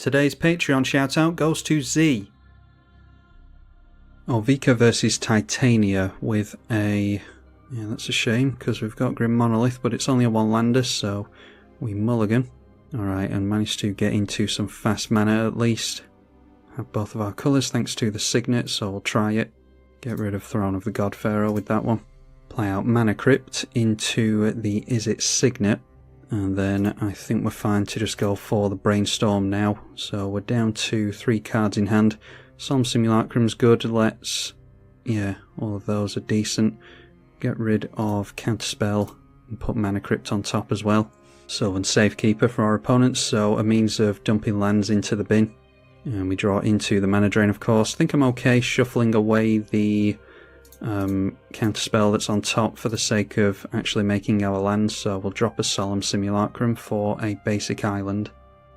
today's Patreon shoutout goes to Z. Ovika versus Titania with a... yeah, that's a shame because we've got Grim Monolith, but it's only a one-lander, so we mulligan. Alright, and managed to get into some fast mana at least. Have both of our colours thanks to the Signet, so we'll try it. Get rid of Throne of the God Pharaoh with that one. Play out Mana Crypt into the Is It Signet. And then I think we're fine to just go for the Brainstorm now. So we're down to 3 cards in hand. Solemn Simulacrum's good. Let's... yeah, all of those are decent. Get rid of Counterspell and put Mana Crypt on top as well. Sylvan Safekeeper for our opponents, so a means of dumping lands into the bin. And we draw into the Mana Drain, of course. I think I'm okay shuffling away the Counterspell that's on top for the sake of actually making our lands, so we'll drop a Solemn Simulacrum for a basic island.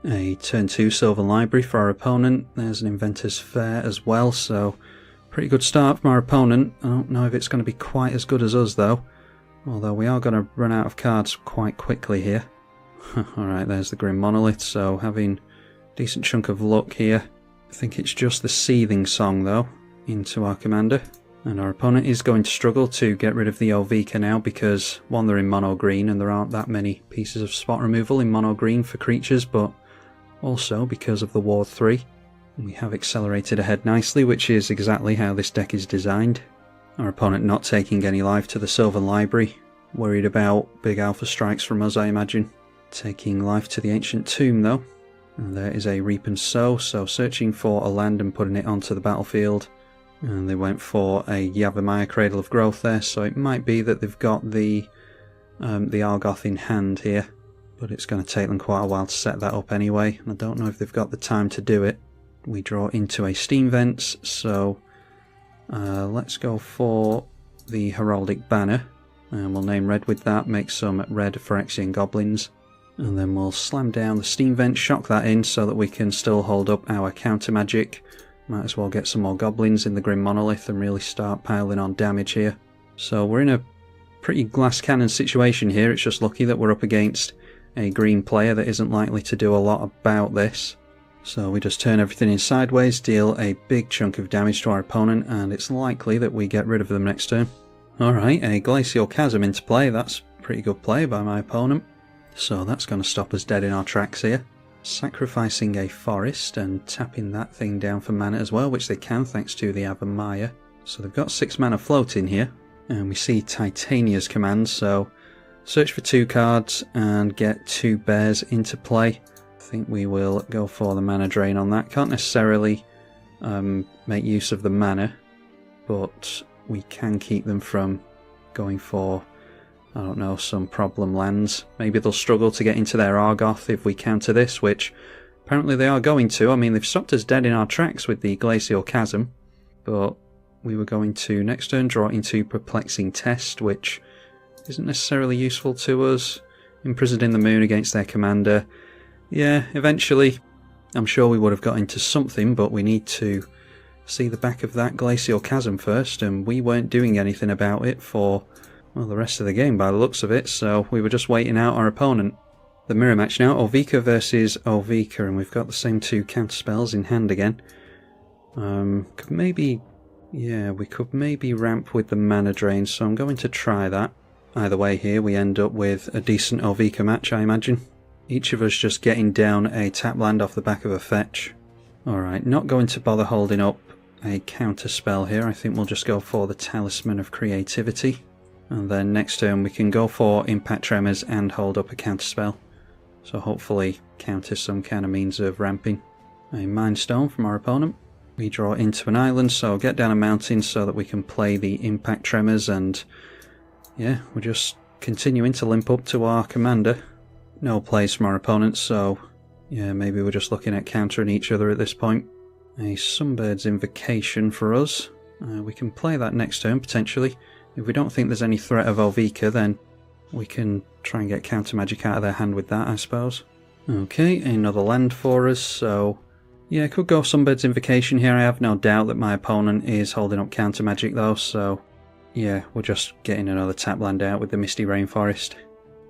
A turn 2 Sylvan Library for our opponent. There's an Inventor's Fair as well, so pretty good start from our opponent. I don't know if it's going to be quite as good as us though, although we are going to run out of cards quite quickly here. Alright, there's the Grim Monolith, so having a decent chunk of luck here. I think it's just the Seething Song though into our commander. And our opponent is going to struggle to get rid of the Ovika now because, one, they're in mono green and there aren't that many pieces of spot removal in mono green for creatures, but also because of the Ward 3. We have accelerated ahead nicely, which is exactly how this deck is designed. Our opponent not taking any life to the Sylvan Library. Worried about big alpha strikes from us, I imagine. Taking life to the Ancient Tomb though. And there is a Reap and Sow, so searching for a land and putting it onto the battlefield. And they went for a Yavimaya Cradle of Growth there, so it might be that they've got the Argoth in hand here. But it's going to take them quite a while to set that up anyway, and I don't know if they've got the time to do it. We draw into a Steam Vents, so let's go for the Heraldic Banner. And we'll name red with that, make some red Phyrexian Goblins. And then we'll slam down the Steam Vent, shock that in so that we can still hold up our counter magic. Might as well get some more goblins in the Grim Monolith and really start piling on damage here. So we're in a pretty glass cannon situation here. It's just lucky that we're up against a green player that isn't likely to do a lot about this. So we just turn everything in sideways, deal a big chunk of damage to our opponent, and it's likely that we get rid of them next turn. Alright, a Glacial Chasm into play. That's pretty good play by my opponent. So that's going to stop us dead in our tracks here. Sacrificing a forest and tapping that thing down for mana as well, which they can thanks to the Yavimaya. So they've got 6 mana floating here. And we see Titania's command, so search for 2 cards and get 2 bears into play. I think we will go for the Mana Drain on that. Can't necessarily make use of the mana, but we can keep them from going for, I don't know, some problem lands. Maybe they'll struggle to get into their Argoth if we counter this, which apparently they are going to. I mean, they've stopped us dead in our tracks with the Glacial Chasm, but we were going to next turn draw into Perplexing Test, which isn't necessarily useful to us. Imprisoned in the Moon against their commander. Yeah, eventually I'm sure we would have got into something, but we need to see the back of that Glacial Chasm first, and we weren't doing anything about it for, well, the rest of the game by the looks of it, so we were just waiting out our opponent. The mirror match now, Ovika versus Ovika, and we've got the same 2 counterspells in hand again. Could maybe, yeah, we could maybe ramp with the Mana Drain, so I'm going to try that. Either way here, we end up with a decent Ovika match, I imagine. Each of us just getting down a tap land off the back of a fetch. Alright, not going to bother holding up a counter spell here. I think we'll just go for the Talisman of Creativity. And then next turn we can go for Impact Tremors and hold up a counter spell. So hopefully counter some kind of means of ramping. A Mind Stone from our opponent. We draw into an island, so get down a mountain so that we can play the Impact Tremors, and yeah, we're just continuing to limp up to our commander. No plays from our opponent, so yeah, maybe we're just looking at countering each other at this point. A Sunbird's Invocation for us. We can play that next turn potentially. If we don't think there's any threat of Ovika, then we can try and get counter magic out of their hand with that, I suppose. Okay, another land for us, so yeah, could go Sunbird's Invocation here. I have no doubt that my opponent is holding up counter magic though, so yeah, we're just getting another tap land out with the Misty Rainforest.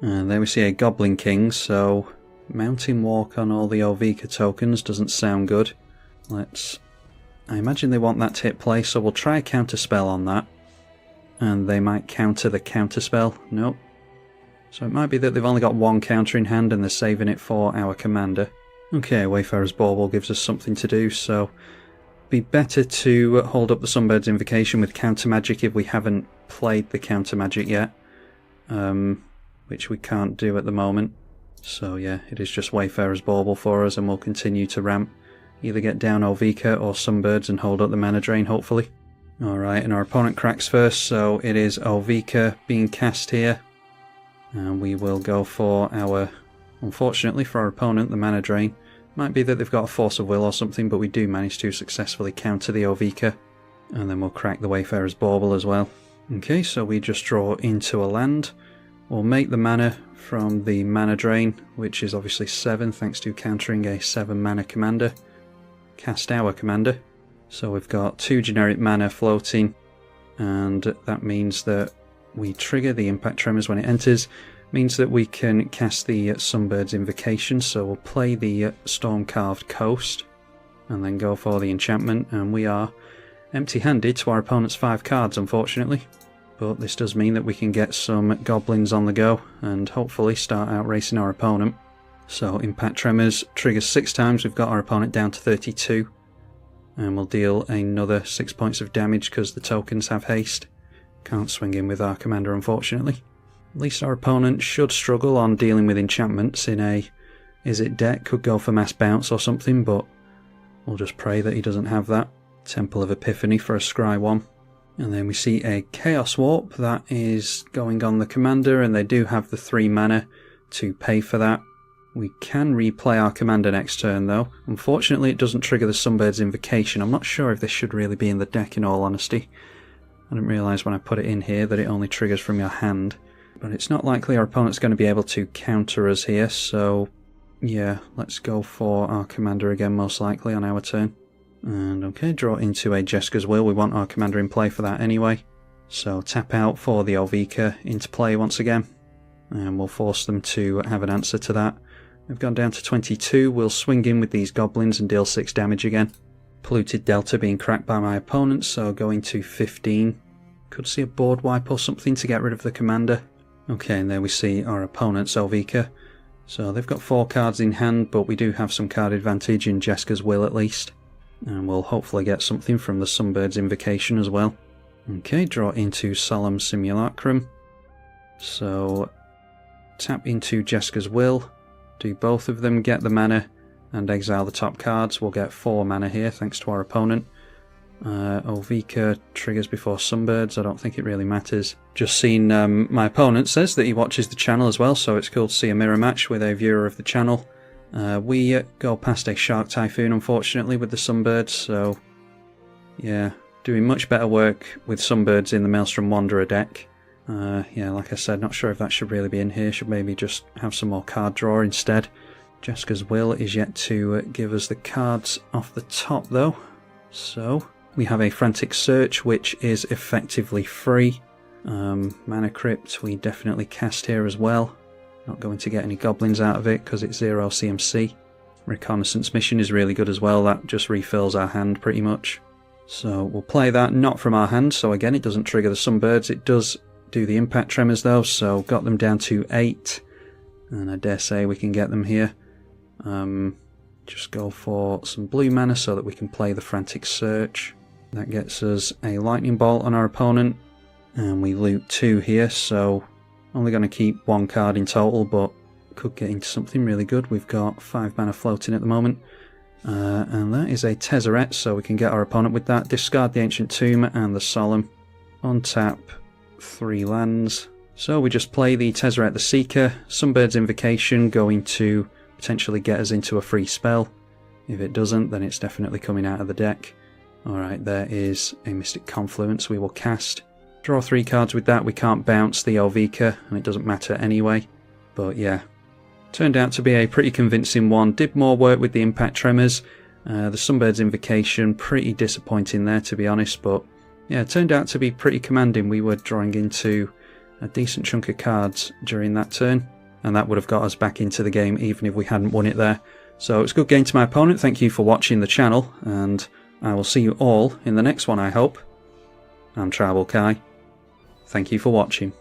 And there we see a Goblin King, so Mountain Walk on all the Ovika tokens doesn't sound good. I imagine they want that to hit play, so we'll try a counter spell on that. And they might counter the counter spell. Nope. So it might be that they've only got one counter in hand and they're saving it for our commander. Okay, Wayfarer's Bauble gives us something to do, so be better to hold up the Sunbird's Invocation with counter magic if we haven't played the counter magic yet. Which we can't do at the moment. So yeah, it is just Wayfarer's Bauble for us, and we'll continue to ramp. Either get down Ovika or Sunbirds and hold up the mana drain, hopefully. Alright, and our opponent cracks first, so it is Ovika being cast here. And we will go for our, unfortunately for our opponent, the mana drain. Might be that they've got a Force of Will or something, but we do manage to successfully counter the Ovika. And then we'll crack the Wayfarer's Bauble as well. Okay, so we just draw into a land. We'll make the mana from the mana drain, which is obviously 7 thanks to countering a 7 mana commander. Cast our commander. So we've got 2 generic mana floating, and that means that we trigger the Impact Tremors when it enters. Means that we can cast the Sunbird's Invocation, so we'll play the Storm-Carved Coast and then go for the enchantment, and we are empty-handed to our opponent's 5 cards, unfortunately. But this does mean that we can get some goblins on the go and hopefully start out racing our opponent. So Impact Tremors triggers 6 times, we've got our opponent down to 32. And we'll deal another 6 points of damage because the tokens have haste. Can't swing in with our commander, unfortunately. At least our opponent should struggle on dealing with enchantments in a Izzet deck. Could go for Mass Bounce or something, but we'll just pray that he doesn't have that. Temple of Epiphany for a Scry 1. And then we see a Chaos Warp that is going on the commander, and they do have the 3 mana to pay for that. We can replay our commander next turn though. Unfortunately it doesn't trigger the Sunbird's Invocation. I'm not sure if this should really be in the deck, in all honesty. I didn't realise when I put it in here that it only triggers from your hand. But it's not likely our opponent's going to be able to counter us here, so yeah, let's go for our commander again most likely on our turn. And okay, draw into a Jeska's Will. We want our commander in play for that anyway. So tap out for the Ovika into play once again. And we'll force them to have an answer to that. We've gone down to 22, we'll swing in with these goblins and deal 6 damage again. Polluted Delta being cracked by my opponent, so going to 15. Could see a board wipe or something to get rid of the commander. Okay, and there we see our opponent's Ovika. So they've got 4 cards in hand, but we do have some card advantage in Jeska's Will at least. And we'll hopefully get something from the Sunbird's Invocation as well. Okay, draw into Solemn Simulacrum. So tap into Jeska's Will. Do both of them, get the mana, and exile the top cards. We'll get 4 mana here, thanks to our opponent. Ovika triggers before Sunbirds, I don't think it really matters. Just seen my opponent says that he watches the channel as well, so it's cool to see a mirror match with a viewer of the channel. We go past a Shark Typhoon, unfortunately, with the Sunbirds, so yeah, doing much better work with Sunbirds in the Maelstrom Wanderer deck. Yeah, like I said, not sure if that should really be in here. Should maybe just have some more card draw instead. Jeska's Will is yet to give us the cards off the top though. So we have a Frantic Search, which is effectively free. Mana Crypt we definitely cast here as well. Not going to get any goblins out of it because it's 0 CMC. Reconnaissance Mission is really good as well. That just refills our hand pretty much. So we'll play that, not from our hand. So again, it doesn't trigger the Sunbirds. It does do the Impact Tremors though, so got them down to 8, and I dare say we can get them here. Just go for some blue mana so that we can play the Frantic Search. That gets us a Lightning Bolt on our opponent, and we loot 2 here, so only going to keep 1 card in total, but could get into something really good. We've got 5 mana floating at the moment, and that is a Tezzeret, so we can get our opponent with that. Discard the Ancient Tomb and the Solemn. Untap 3 lands. So we just play the Tezzeret the Seeker. Sunbird's Invocation going to potentially get us into a free spell. If it doesn't, then it's definitely coming out of the deck. Alright, there is a Mystic Confluence we will cast. Draw 3 cards with that. We can't bounce the Ovika, and it doesn't matter anyway. But yeah, turned out to be a pretty convincing one. Did more work with the Impact Tremors. The Sunbird's Invocation, pretty disappointing there to be honest, but yeah, it turned out to be pretty commanding. We were drawing into a decent chunk of cards during that turn. and that would have got us back into the game even if we hadn't won it there. So it's a good game to my opponent. Thank you for watching the channel, and I will see you all in the next one, I hope. I'm tribalkai. Thank you for watching.